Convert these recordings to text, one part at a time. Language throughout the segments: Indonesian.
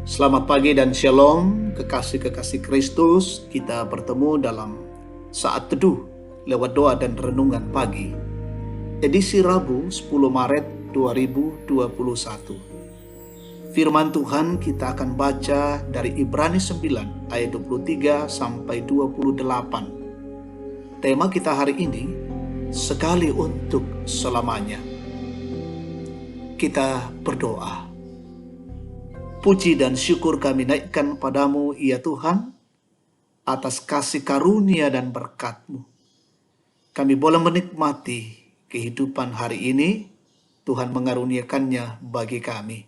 Selamat pagi dan shalom, kekasih-kekasih Kristus. Kita bertemu dalam saat teduh lewat doa dan renungan pagi. Edisi Rabu 10 Maret 2021. Firman Tuhan kita akan baca dari Ibrani 9 ayat 23 sampai 28. Tema kita hari ini, sekali untuk selamanya. Kita berdoa. Puji dan syukur kami naikkan padamu, ya Tuhan, atas kasih karunia dan berkat-Mu. Kami boleh menikmati kehidupan hari ini, Tuhan mengaruniakannya bagi kami.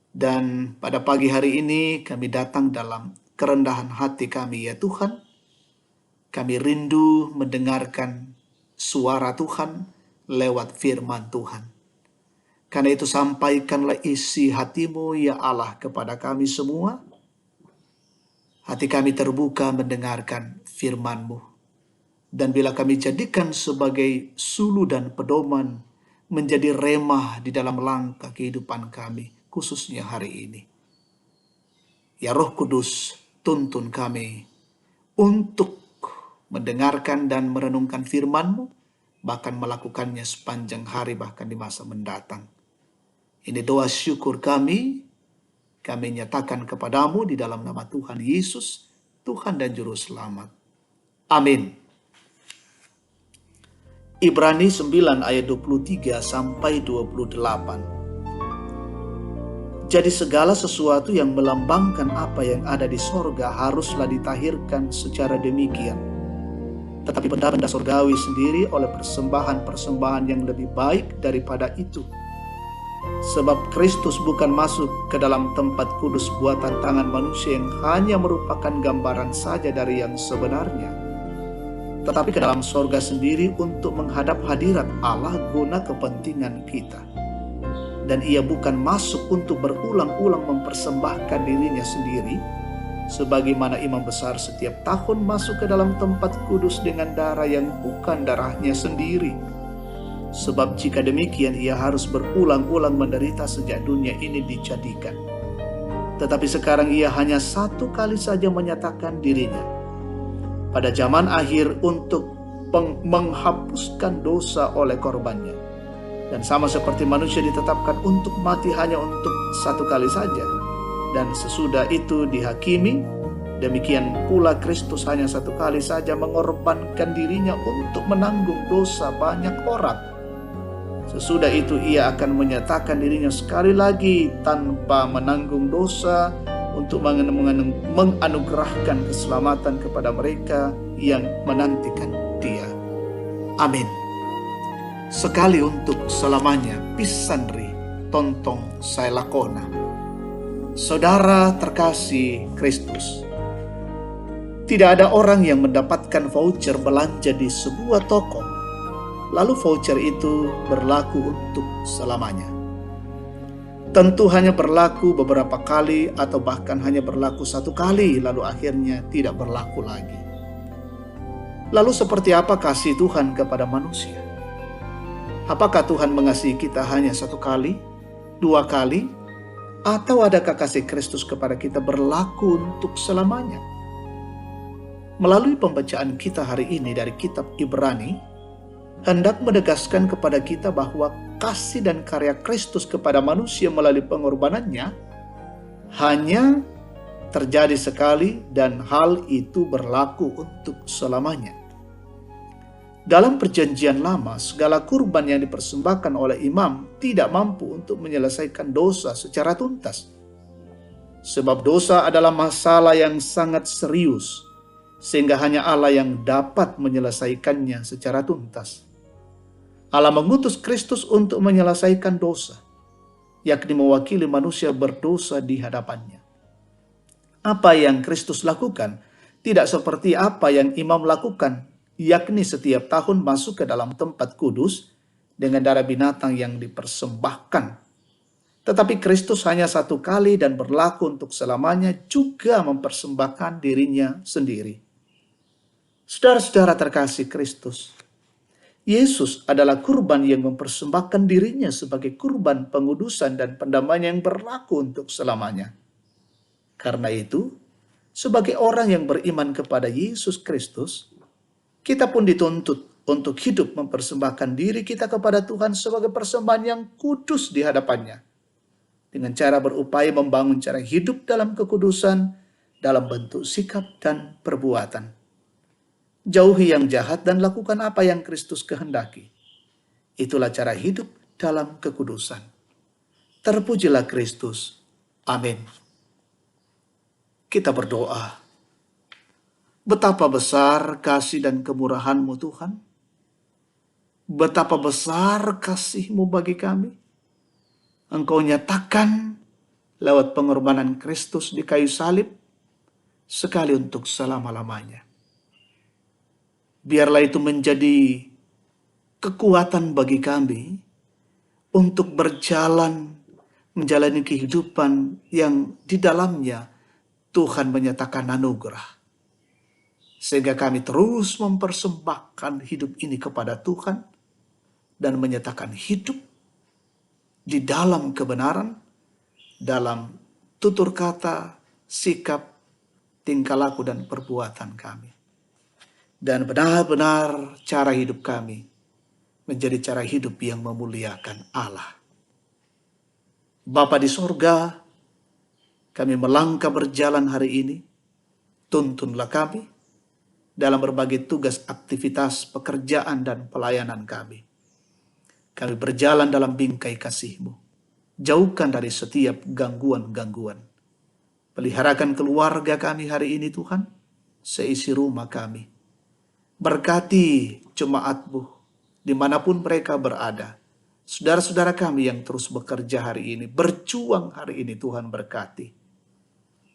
Dan pada pagi hari ini kami datang dalam kerendahan hati kami, ya Tuhan. Kami rindu mendengarkan suara Tuhan lewat firman Tuhan. Karena itu sampaikanlah isi hatimu, ya Allah, kepada kami semua. Hati kami terbuka mendengarkan firman-Mu. Dan bila kami jadikan sebagai sulu dan pedoman, menjadi remah di dalam langkah kehidupan kami, khususnya hari ini. Ya Roh Kudus, tuntun kami untuk mendengarkan dan merenungkan firman-Mu, bahkan melakukannya sepanjang hari, bahkan di masa mendatang. Ini doa syukur kami nyatakan kepadamu di dalam nama Tuhan Yesus, Tuhan dan Juru Selamat. Amin. Ibrani 9 ayat 23 sampai 28. Jadi segala sesuatu yang melambangkan apa yang ada di sorga haruslah ditahirkan secara demikian. Tetapi benda-benda sorgawi sendiri oleh persembahan-persembahan yang lebih baik daripada itu. Sebab Kristus bukan masuk ke dalam tempat kudus buatan tangan manusia yang hanya merupakan gambaran saja dari yang sebenarnya, tetapi ke dalam sorga sendiri untuk menghadap hadirat Allah guna kepentingan kita. Dan ia bukan masuk untuk berulang-ulang mempersembahkan dirinya sendiri, sebagaimana imam besar setiap tahun masuk ke dalam tempat kudus dengan darah yang bukan darahnya sendiri. Sebab jika demikian ia harus berulang-ulang menderita sejak dunia ini dijadikan. Tetapi sekarang ia hanya satu kali saja menyatakan dirinya pada zaman akhir untuk menghapuskan dosa oleh korbannya. Dan sama seperti manusia ditetapkan untuk mati hanya untuk satu kali saja, dan sesudah itu dihakimi, demikian pula Kristus hanya satu kali saja mengorbankan dirinya untuk menanggung dosa banyak orang. Sesudah itu ia akan menyatakan dirinya sekali lagi tanpa menanggung dosa untuk menganugerahkan keselamatan kepada mereka yang menantikan Dia. Amin. Sekali untuk selamanya, pisandri tontong saya lakona. Saudara terkasih Kristus, tidak ada orang yang mendapatkan voucher belanja di sebuah toko lalu voucher itu berlaku untuk selamanya. Tentu hanya berlaku beberapa kali atau bahkan hanya berlaku satu kali lalu akhirnya tidak berlaku lagi. Lalu seperti apa kasih Tuhan kepada manusia? Apakah Tuhan mengasihi kita hanya satu kali, dua kali, atau adakah kasih Kristus kepada kita berlaku untuk selamanya? Melalui pembacaan kita hari ini dari kitab Ibrani, hendak menegaskan kepada kita bahwa kasih dan karya Kristus kepada manusia melalui pengorbanannya hanya terjadi sekali dan hal itu berlaku untuk selamanya. Dalam perjanjian lama, segala kurban yang dipersembahkan oleh imam tidak mampu untuk menyelesaikan dosa secara tuntas. Sebab dosa adalah masalah yang sangat serius, sehingga hanya Allah yang dapat menyelesaikannya secara tuntas. Allah mengutus Kristus untuk menyelesaikan dosa, yakni mewakili manusia berdosa di hadapannya. Apa yang Kristus lakukan tidak seperti apa yang imam lakukan, yakni setiap tahun masuk ke dalam tempat kudus dengan darah binatang yang dipersembahkan. Tetapi Kristus hanya satu kali dan berlaku untuk selamanya juga mempersembahkan dirinya sendiri. Saudara-saudara terkasih Kristus, Yesus adalah kurban yang mempersembahkan dirinya sebagai kurban pengudusan dan pendamaian yang berlaku untuk selamanya. Karena itu, sebagai orang yang beriman kepada Yesus Kristus, kita pun dituntut untuk hidup mempersembahkan diri kita kepada Tuhan sebagai persembahan yang kudus di hadapannya, dengan cara berupaya membangun cara hidup dalam kekudusan dalam bentuk sikap dan perbuatan. Jauhi yang jahat dan lakukan apa yang Kristus kehendaki. Itulah cara hidup dalam kekudusan. Terpujilah Kristus. Amin. Kita berdoa. Betapa besar kasih dan kemurahan-Mu Tuhan. Betapa besar kasih-Mu bagi kami. Engkau nyatakan lewat pengorbanan Kristus di kayu salib, sekali untuk selama-lamanya. Biarlah itu menjadi kekuatan bagi kami untuk berjalan menjalani kehidupan yang di dalamnya Tuhan menyatakan anugerah. Sehingga kami terus mempersembahkan hidup ini kepada Tuhan dan menyatakan hidup di dalam kebenaran, dalam tutur kata, sikap, tingkah laku, dan perbuatan kami. Dan benar-benar cara hidup kami menjadi cara hidup yang memuliakan Allah. Bapa di sorga, kami melangkah berjalan hari ini. Tuntunlah kami dalam berbagai tugas, aktivitas, pekerjaan, dan pelayanan kami. Kami berjalan dalam bingkai kasih-Mu. Jauhkan dari setiap gangguan-gangguan. Peliharakan keluarga kami hari ini Tuhan, seisi rumah kami. Berkati jemaat-Mu dimanapun mereka berada. Saudara-saudara kami yang terus bekerja hari ini, berjuang hari ini, Tuhan berkati.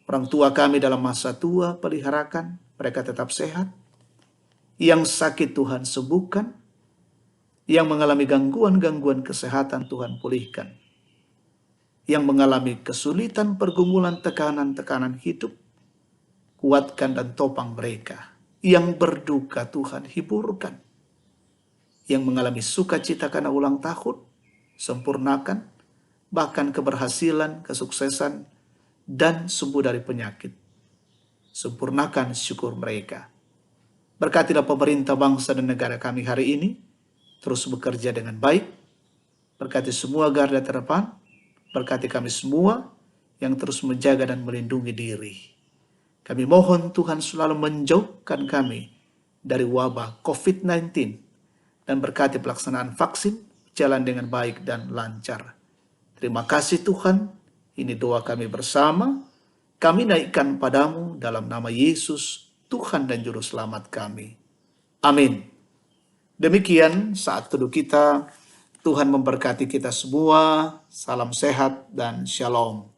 Orang tua kami dalam masa tua, peliharakan, mereka tetap sehat. Yang sakit Tuhan sembuhkan. Yang mengalami gangguan-gangguan kesehatan Tuhan pulihkan. Yang mengalami kesulitan, pergumulan, tekanan-tekanan hidup, kuatkan dan topang mereka. Yang berduka Tuhan hiburkan. Yang mengalami sukacita karena ulang tahun, sempurnakan. Bahkan keberhasilan, kesuksesan, dan sembuh dari penyakit. Sempurnakan syukur mereka. Berkatilah pemerintah bangsa dan negara kami hari ini, terus bekerja dengan baik. Berkati semua garda terdepan, berkati kami semua yang terus menjaga dan melindungi diri. Kami mohon Tuhan selalu menjauhkan kami dari wabah COVID-19 dan berkati pelaksanaan vaksin jalan dengan baik dan lancar. Terima kasih Tuhan, ini doa kami bersama. Kami naikkan padamu dalam nama Yesus, Tuhan dan Juru Selamat kami. Amin. Demikian saat teduh kita. Tuhan memberkati kita semua. Salam sehat dan shalom.